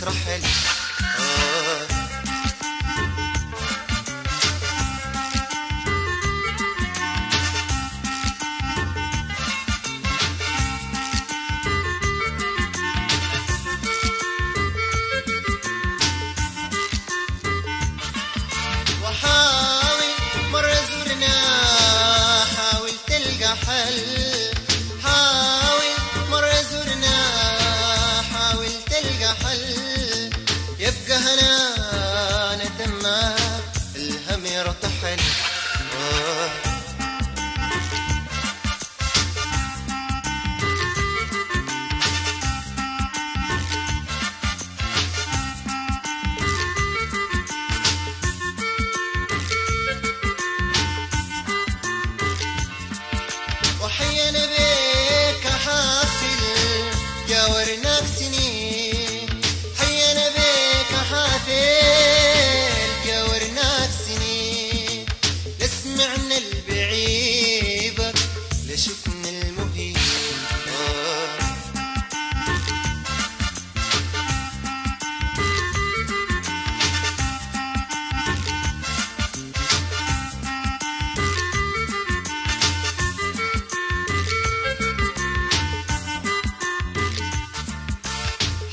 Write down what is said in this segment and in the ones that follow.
عمرك رحل. وحاول مرة زرنا حاول تلقى حل، حاول مرة زرنا حاول تلقى حل، يبقى هنا ندمة الهم يرتحل. وحيانا بيك حافل جاورناك سنين، حيانا بيك حافل جاورناك سنين، لسمعنا البعيبك لشفنا المهين.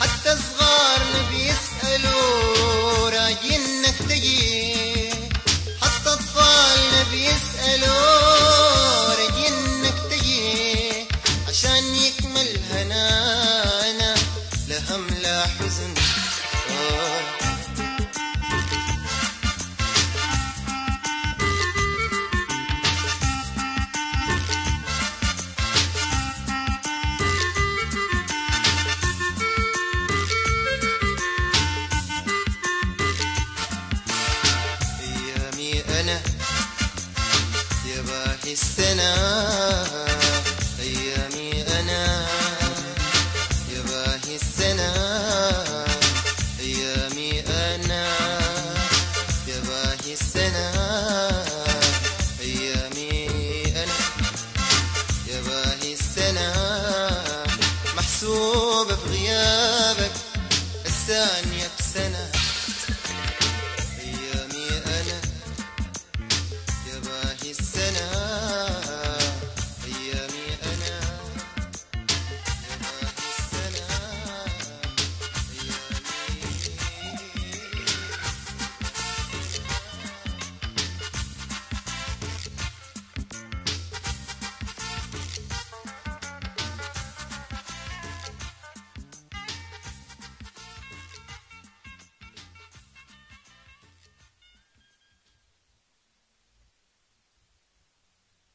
حتى صغارنا بيسألوا راجينك تجي، حتى أطفالنا بيسألوا راجينك تجي، عشان يكمل هنانا لا هم لا حزن. أيامي أنا يا باهي السنة، أيامي أنا يا باهي السنة، أيامي أنا يا باهي السنة، أيامي أنا يا باهي السنة، محسوبة بغيابك الثانية